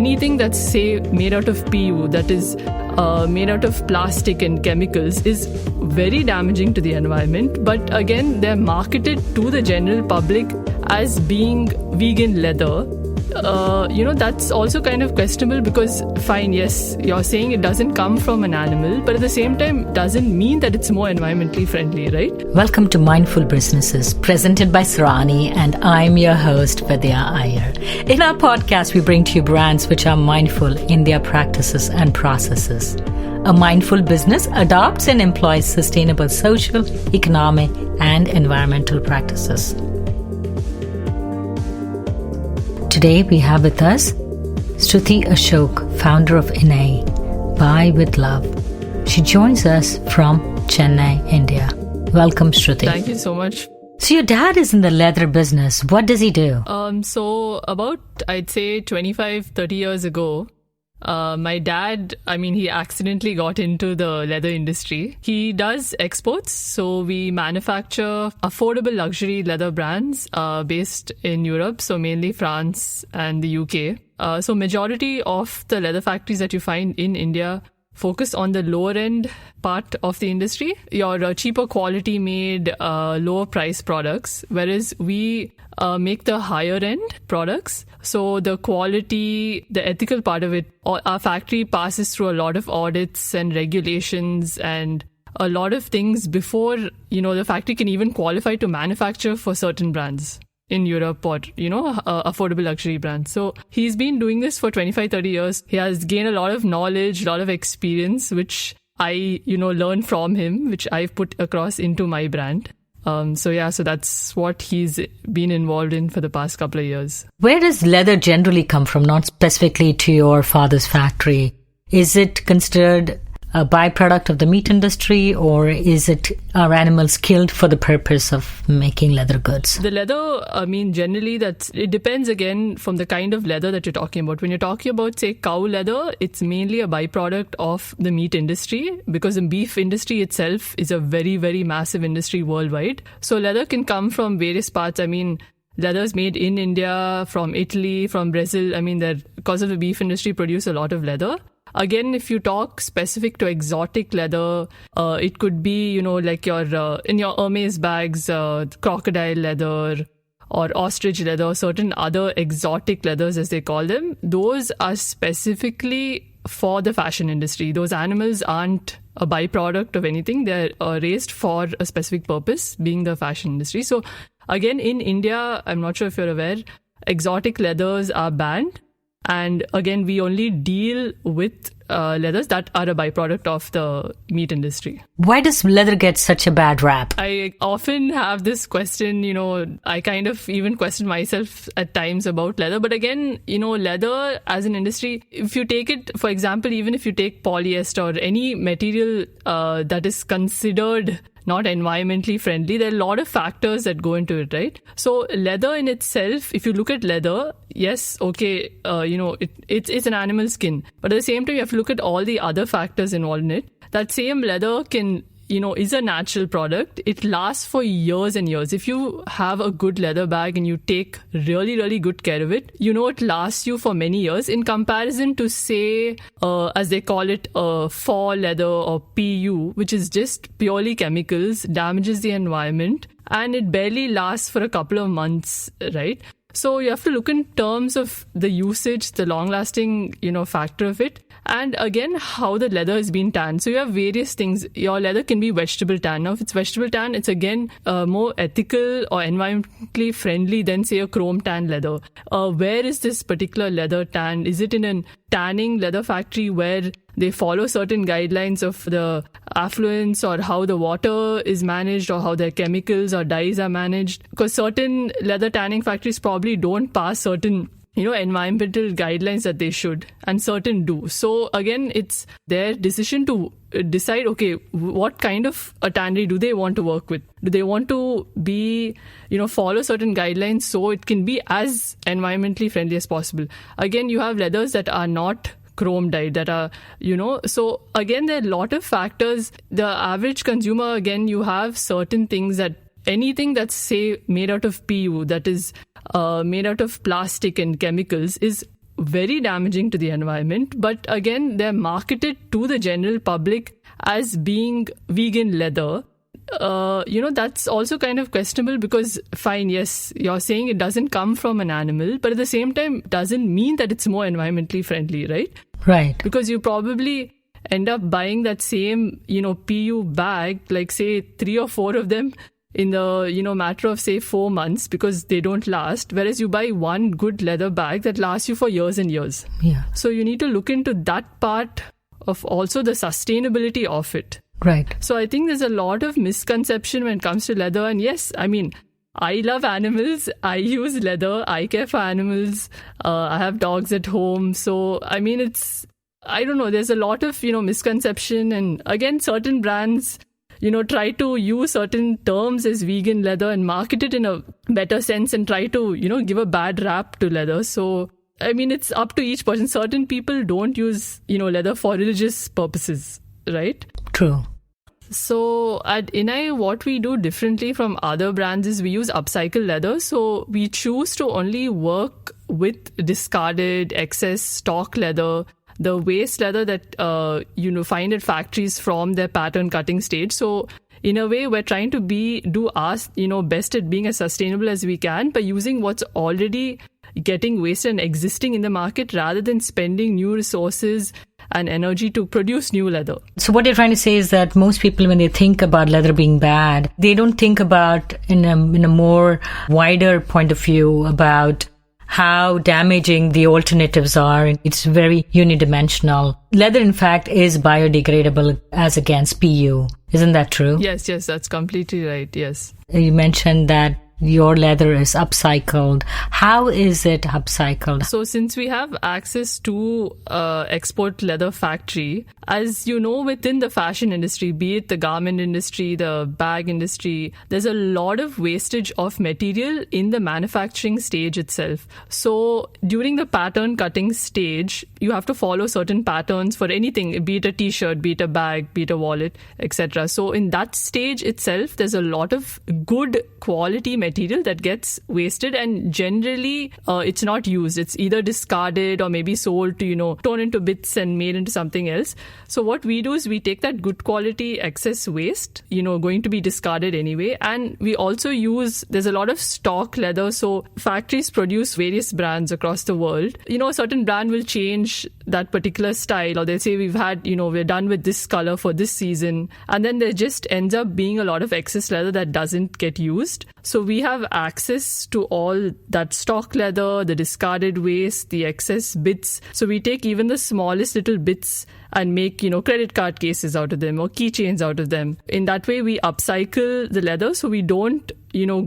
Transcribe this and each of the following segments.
anything that's, say, made out of PU, that is made out of plastic and chemicals, is very damaging to the environment. But again, they're marketed to the general public as being vegan leather. That's also kind of questionable, because fine, yes, you're saying it doesn't come from an animal, but at the same time doesn't mean that it's more environmentally friendly, right? Welcome to Mindful Businesses, presented by Sarani, and I'm your host, Vidya Iyer. In our podcast, we bring to you brands which are mindful in their practices and processes. A mindful business adopts and employs sustainable social, economic, and environmental practices. Today we have with us Shruti Ashok, founder of Inai, Buy with Love. She joins us from Chennai, India. Welcome, Shruti. Thank you so much. So your dad is in the leather business. What does he do? So about, I'd say 25, 30 years ago, my dad, he accidentally got into the leather industry. He does exports. So we manufacture affordable luxury leather brands based in Europe. So mainly France and the UK. So majority of the leather factories that you find in India focus on the lower end part of the industry, your cheaper quality made, lower price products, whereas we make the higher end products. So the quality, the ethical part of it, our factory passes through a lot of audits and regulations and a lot of things before, the factory can even qualify to manufacture for certain brands in Europe or, affordable luxury brands. So he's been doing this for 25, 30 years. He has gained a lot of knowledge, a lot of experience, which I, learned from him, which I've put across into my brand. So that's what he's been involved in for the past couple of years. Where does leather generally come from, not specifically to your father's factory? Is it considered a byproduct of the meat industry, or is it, are animals killed for the purpose of making leather goods? The leather, generally it depends again from the kind of leather that you're talking about. When you're talking about, say, cow leather, it's mainly a byproduct of the meat industry, because the beef industry itself is a very, very massive industry worldwide. So leather can come from various parts. Leather is made in India, from Italy, from Brazil. Because of the beef industry, produce a lot of leather. Again, if you talk specific to exotic leather, it could be, like your in your Hermes bags, crocodile leather or ostrich leather, certain other exotic leathers as they call them. Those are specifically for the fashion industry. Those animals aren't a byproduct of anything. They're raised for a specific purpose, being the fashion industry. So again, in India, I'm not sure if you're aware, exotic leathers are banned. And again, we only deal with leathers that are a byproduct of the meat industry. Why does leather get such a bad rap? I often have this question, I kind of even question myself at times about leather. But again, leather as an industry, if you take it, for example, even if you take polyester or any material that is considered not environmentally friendly, there are a lot of factors that go into it, right? So leather in itself, if you look at leather, yes, okay, it's an animal skin. But at the same time, you have to look at all the other factors involved in it. That same leather can, is a natural product. It lasts for years and years. If you have a good leather bag and you take really, really good care of it, it lasts you for many years in comparison to, say, as they call it, fall leather or PU, which is just purely chemicals, damages the environment, and it barely lasts for a couple of months, right? So you have to look in terms of the usage, the long-lasting, factor of it. And again, how the leather has been tanned. So you have various things. Your leather can be vegetable tan. Now, if it's vegetable tan, it's again more ethical or environmentally friendly than, say, a chrome tan leather. Where is this particular leather tanned? Is it in a tanning leather factory where they follow certain guidelines of the affluence or how the water is managed or how their chemicals or dyes are managed? Because certain leather tanning factories probably don't pass certain environmental guidelines that they should, and certain do. So again, it's their decision to decide, okay, what kind of a tannery do they want to work with? Do they want to be, follow certain guidelines so it can be as environmentally friendly as possible? Again, you have leathers that are not chrome dyed, that are, so again, there are a lot of factors. The average consumer, again, you have certain things that anything that's, say, made out of PU, that is made out of plastic and chemicals, is very damaging to the environment. But again, they're marketed to the general public as being vegan leather. That's also kind of questionable because, fine, yes, you're saying it doesn't come from an animal, but at the same time, doesn't mean that it's more environmentally friendly, right? Right. Because you probably end up buying that same, PU bag, like say 3 or 4 of them in the, matter of say 4 months because they don't last. Whereas you buy one good leather bag that lasts you for years and years. Yeah. So you need to look into that part of also the sustainability of it. Right. So I think there's a lot of misconception when it comes to leather. And yes, I mean, I love animals. I use leather. I care for animals. I have dogs at home. So, I mean, I don't know, there's a lot of, misconception. And again, certain brands, try to use certain terms as vegan leather and market it in a better sense and try to, give a bad rap to leather. So, I mean, it's up to each person. Certain people don't use, leather for religious purposes, right? True. So at Inai, what we do differently from other brands is we use upcycled leather. So we choose to only work with discarded, excess stock leather, the waste leather that, find at factories from their pattern cutting stage. So in a way, we're trying to do our, best at being as sustainable as we can by using what's already getting wasted and existing in the market rather than spending new resources and energy to produce new leather. So what you're trying to say is that most people, when they think about leather being bad, they don't think about in a more wider point of view about how damaging the alternatives are. It's very unidimensional. Leather, in fact, is biodegradable as against PU. Isn't that true? Yes, that's completely right. Yes. You mentioned that your leather is upcycled. How is it upcycled? So since we have access to export leather factory, as you know, within the fashion industry, be it the garment industry, the bag industry, there's a lot of wastage of material in the manufacturing stage itself. So during the pattern cutting stage, you have to follow certain patterns for anything, be it a t-shirt, be it a bag, be it a wallet, etc. So in that stage itself, there's a lot of good quality material that gets wasted, and generally it's not used. It's either discarded or maybe sold to, torn into bits and made into something else. So what we do is we take that good quality excess waste, going to be discarded anyway. And we also there's a lot of stock leather. So factories produce various brands across the world. A certain brand will change that particular style, or they'll say we're done with this color for this season. And then there just ends up being a lot of excess leather that doesn't get used. So we have access to all that stock leather, the discarded waste, the excess bits. So we take even the smallest little bits and make, credit card cases out of them or keychains out of them. In that way, we upcycle the leather. So we don't,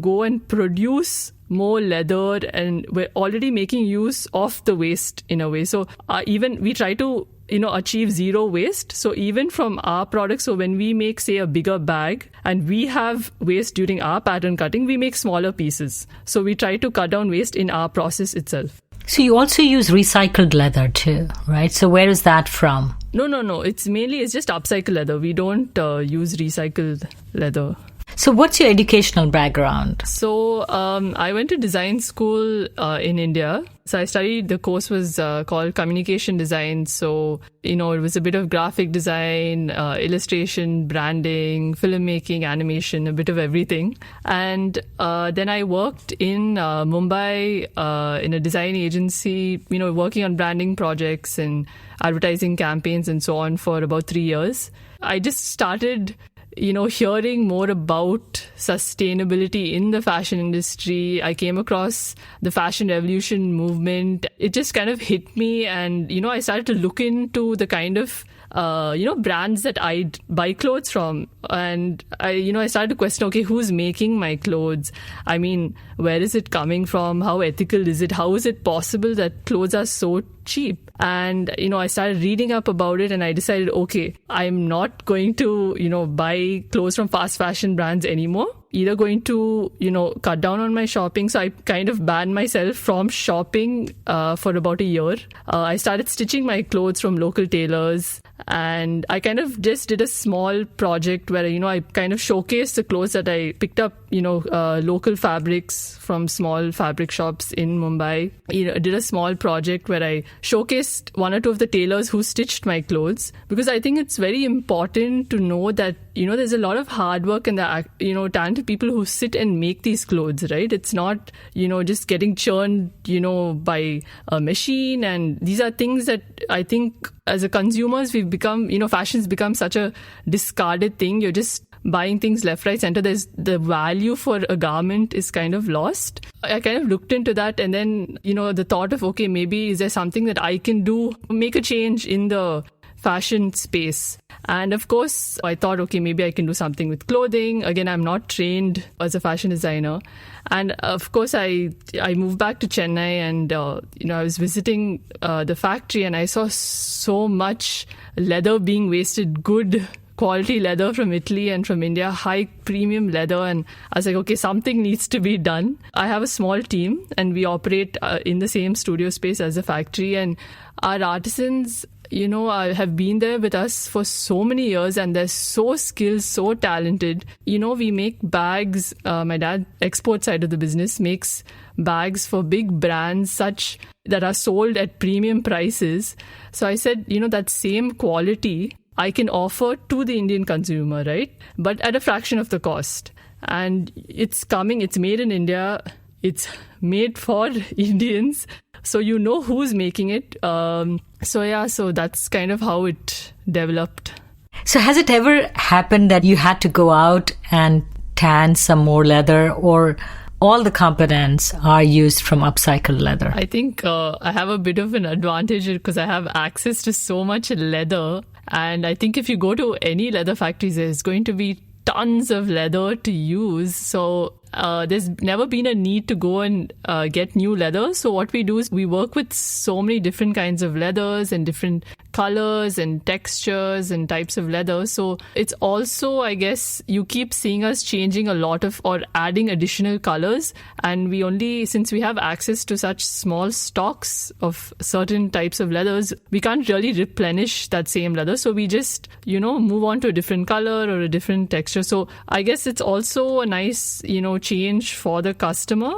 go and produce more leather, and we're already making use of the waste in a way. So even we try to achieve zero waste. So even from our products, so when we make, say, a bigger bag and we have waste during our pattern cutting, we make smaller pieces. So we try to cut down waste in our process itself. So you also use recycled leather too, right? So where is that from? No. It's just upcycled leather. We don't use recycled leather. So what's your educational background? So I went to design school in India. So I studied, the course was called communication design. So, it was a bit of graphic design, illustration, branding, filmmaking, animation, a bit of everything. And then I worked in Mumbai in a design agency, working on branding projects and advertising campaigns and so on for about 3 years. I just started hearing more about sustainability in the fashion industry. I came across the fashion revolution movement. It just kind of hit me, and, I started to look into the kind of brands that I buy clothes from. And I started to question, okay, who's making my clothes? I mean, where is it coming from? How ethical is it? How is it possible that clothes are so cheap? And, I started reading up about it, and I decided, okay, I'm not going to, buy clothes from fast fashion brands anymore. Either going to, cut down on my shopping. So I kind of banned myself from shopping for about a year. I started stitching my clothes from local tailors, and I kind of just did a small project where, I kind of showcased the clothes that I picked up local fabrics from small fabric shops in Mumbai. I did a small project where I showcased one or two of the tailors who stitched my clothes, because I think it's very important to know that, there's a lot of hard work and talented people who sit and make these clothes, right? It's not, just getting churned, by a machine. And these are things that I think as a consumers, we've become, fashion's become such a discarded thing. You're just buying things left, right, center. There's the value for a garment is kind of lost. I kind of looked into that, and then, the thought of, okay, maybe is there something that I can do, make a change in the fashion space. And of course, I thought, okay, maybe I can do something with clothing. Again, I'm not trained as a fashion designer. And of course, I moved back to Chennai, and, I was visiting the factory, and I saw so much leather being wasted, good quality leather from Italy and from India, high premium leather. And I was like, okay, something needs to be done. I have a small team, and we operate in the same studio space as a factory. And our artisans, have been there with us for so many years, and they're so skilled, so talented. We make bags. My dad, export side of the business, makes bags for big brands such that are sold at premium prices. So I said, that same quality I can offer to the Indian consumer, right? But at a fraction of the cost. And it's made in India. It's made for Indians. So who's making it. So that's kind of how it developed. So has it ever happened that you had to go out and tan some more leather, or all the components are used from upcycled leather? I think I have a bit of an advantage because I have access to so much leather. And I think if you go to any leather factories, there's going to be tons of leather to use. So there's never been a need to go and get new leather. So what we do is we work with so many different kinds of leathers and different colors and textures and types of leather. So it's also, I guess, you keep seeing us changing a lot of or adding additional colors. And since we have access to such small stocks of certain types of leathers, we can't really replenish that same leather. So we just, move on to a different color or a different texture. So I guess it's also a nice, change for the customer.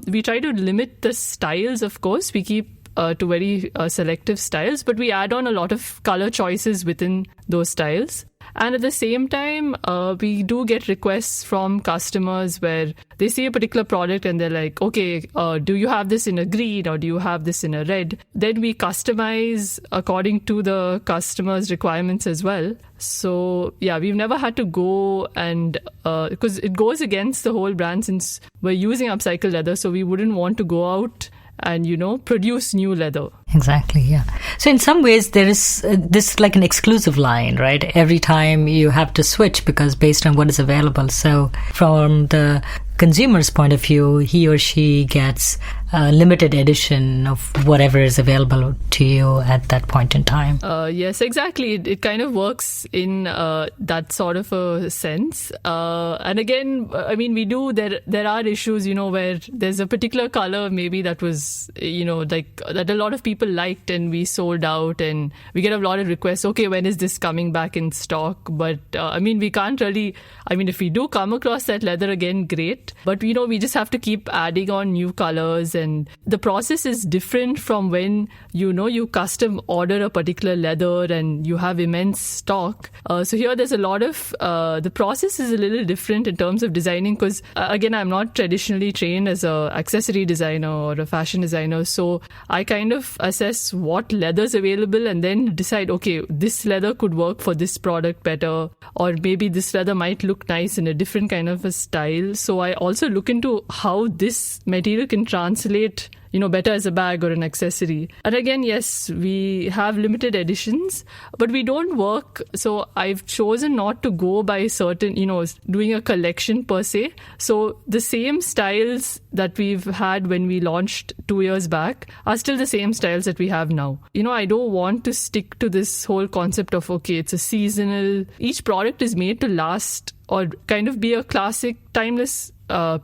We try to limit the styles, of course. We keep to very selective styles, but we add on a lot of color choices within those styles. And at the same time, we do get requests from customers where they see a particular product and they're like, okay, do you have this in a green or do you have this in a red? Then we customize according to the customer's requirements as well. So yeah, we've never had to go and, because it goes against the whole brand since we're using upcycled leather, so we wouldn't want to go out and, produce new leather. Exactly, yeah. So in some ways, there is this like an exclusive line, right? Every time you have to switch because based on what is available. So from the consumer's point of view, he or she gets a limited edition of whatever is available to you at that point in time. Yes, exactly. It kind of works in that sort of a sense. And again, there are issues, where there's a particular color maybe that was, that a lot of people liked and we sold out, and we get a lot of requests, okay, when is this coming back in stock? But we can't really, if we do come across that leather again, great. But we just have to keep adding on new colors, and the process is different from when you custom order a particular leather and you have immense stock. So here there's a lot of the process is a little different in terms of designing, because again, I'm not traditionally trained as a accessory designer or a fashion designer, so I kind of assess what leather's available and then decide, okay, this leather could work for this product better, or maybe this leather might look nice in a different kind of a style. So I also look into how this material can translate better as a bag or an accessory. And again, yes, we have limited editions, but we don't work. So I've chosen not to go by certain, doing a collection per se. So the same styles that we've had when we launched 2 years back are still the same styles that we have now. I don't want to stick to this whole concept of, okay, it's a seasonal. Each product is made to last or kind of be a classic, timeless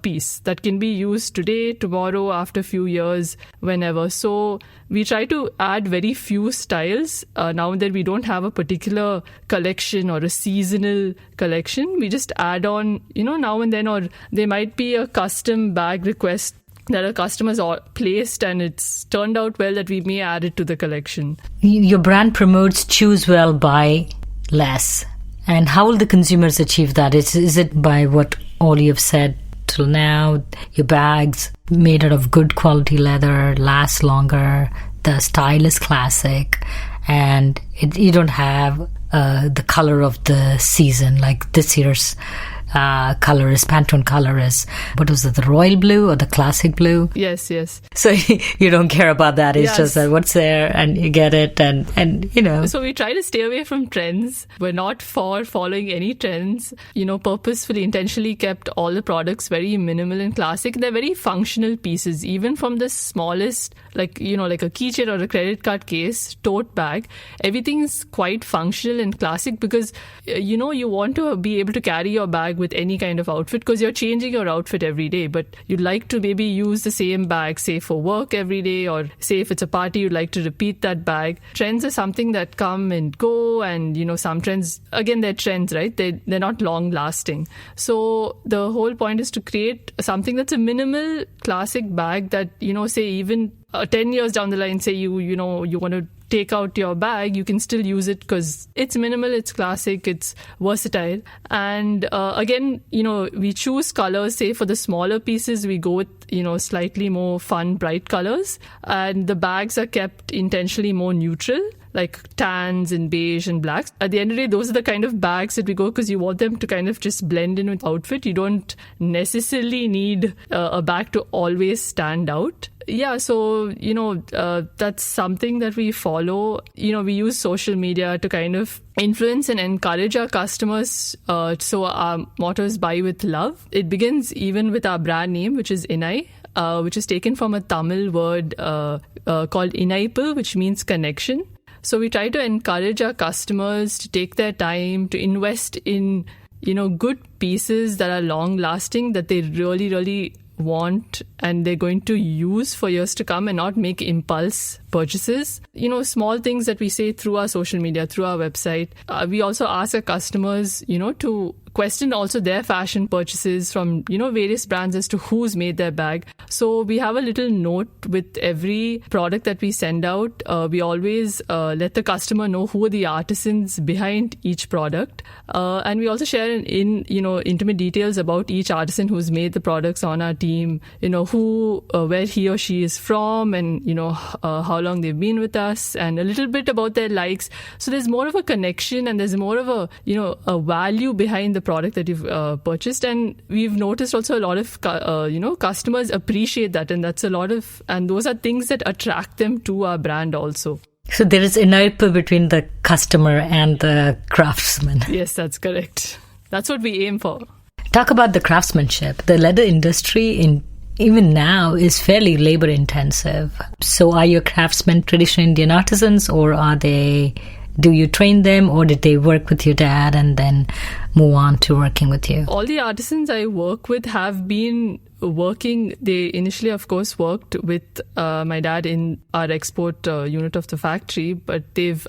piece that can be used today, tomorrow, after a few years, whenever. So we try to add very few styles. Now that we don't have a particular collection or a seasonal collection, we just add on, now and then, or there might be a custom bag request that a customer's placed and it's turned out well that we may add it to the collection. Your brand promotes choose well, buy less. And how will the consumers achieve that? Is it by what all you've said till now? Your bags made out of good quality leather, last longer, the style is classic, and you don't have the color of the season, like this year's color is, Pantone color is, what was it, the royal blue or the classic blue? Yes. So you don't care about that. It's just that what's there and you get it and So we try to stay away from trends. We're not for following any trends. Purposefully, intentionally kept all the products very minimal and classic. They're very functional pieces, even from the smallest, like a keychain or a credit card case, tote bag. Everything's quite functional and classic because, you want to be able to carry your bag with any kind of outfit because you're changing your outfit every day, but you'd like to maybe use the same bag, say for work every day, or say if it's a party, you'd like to repeat that bag. Trends are something that come and go, and some trends, again, they're trends, right? They're not long lasting. So the whole point is to create something that's a minimal classic bag that, say even 10 years down the line, say you want to take out your bag, you can still use it because it's minimal, it's classic, it's versatile. And again, we choose colors. Say for the smaller pieces, we go with, slightly more fun, bright colors. And the bags are kept intentionally more neutral, like tans and beige and blacks. At the end of the day, those are the kind of bags that we go because you want them to kind of just blend in with outfit. You don't necessarily need a bag to always stand out. Yeah, so, that's something that we follow. We use social media to kind of influence and encourage our customers. So our motto is buy with love. It begins even with our brand name, which is Inai, which is taken from a Tamil word called Inaippu, which means connection. So we try to encourage our customers to take their time to invest in, good pieces that are long lasting, that they really, really want and they're going to use for years to come, and not make impulse purchases. Small things that we say through our social media, through our website. We also ask our customers, to question also their fashion purchases from, various brands as to who's made their bag. So we have a little note with every product that we send out. We always let the customer know who are the artisans behind each product. And we also share intimate details about each artisan who's made the products on our team, where he or she is from, and, how long they've been with us, and a little bit about their likes. So there's more of a connection and there's more of a value behind the product that you've purchased. And we've noticed also a lot of customers appreciate that, and and those are things that attract them to our brand also. So there is Inaippu between the customer and the craftsman. Yes, that's correct. That's what we aim for. Talk about the craftsmanship. The leather industry even now is fairly labor intensive. So are your craftsmen traditional Indian artisans, or do you train them, or did they work with your dad and then move on to working with you? All the artisans I work with have been working. They initially, of course, worked with my dad in our export unit of the factory, but they've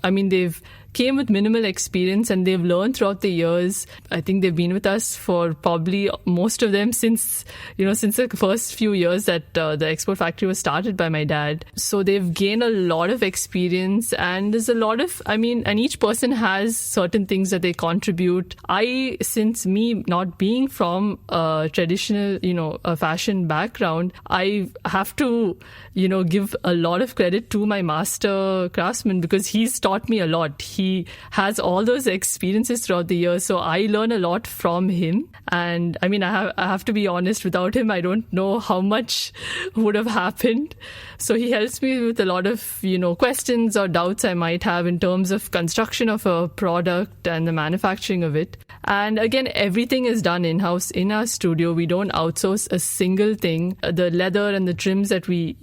came with minimal experience and they've learned throughout the years. I think they've been with us for probably most of them since the first few years that the export factory was started by my dad. So they've gained a lot of experience, and there's a lot of, and each person has certain things that they contribute. Since me not being from a traditional, a fashion background, I have to, give a lot of credit to my master craftsman because he's taught me a lot. He has all those experiences throughout the years, so I learn a lot from him. And I have to be honest, without him, I don't know how much would have happened. So he helps me with a lot of, questions or doubts I might have in terms of construction of a product and the manufacturing of it. And again, everything is done in-house in our studio. We don't outsource a single thing. The leather and the trims that we,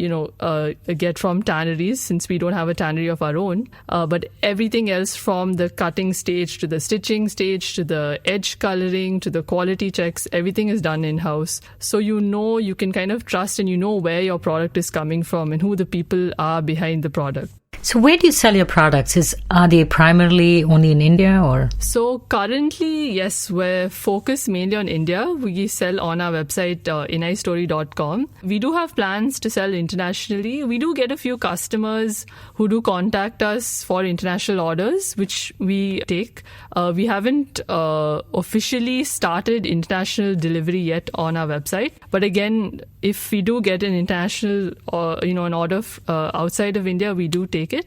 get from tanneries, since we don't have a tannery of our own. But everything else, from the cutting stage to the stitching stage to the edge coloring to the quality checks, everything is done in-house. So you can kind of trust and you know where your product is coming from and who the people are behind the product. So where do you sell your products? Are they primarily only in India or? So currently, yes, we're focused mainly on India. We sell on our website, inaistory.com. We do have plans to sell internationally. We do get a few customers who do contact us for international orders, which we take. We haven't officially started international delivery yet on our website. But again, if we do get an international an order outside of India, we do take it.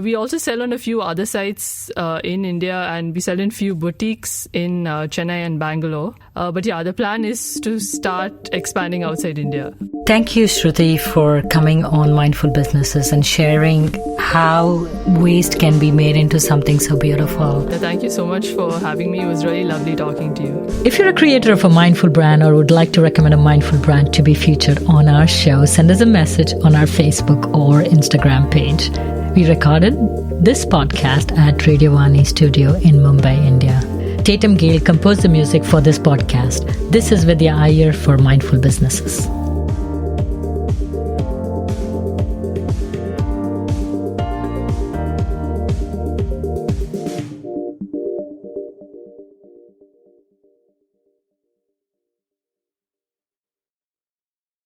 We also sell on a few other sites in India, and we sell in few boutiques in Chennai and Bangalore. But yeah, the plan is to start expanding outside India. Thank you, Shruti, for coming on Mindful Businesses and sharing how waste can be made into something so beautiful. Thank you so much for having me. It was really lovely talking to you. If you're a creator of a mindful brand or would like to recommend a mindful brand to be featured on our show, send us a message on our Facebook or Instagram page. We recorded this podcast at Radio Vani Studio in Mumbai, India. Tatum Gale composed the music for this podcast. This is Vidya Iyer for Mindful Businesses.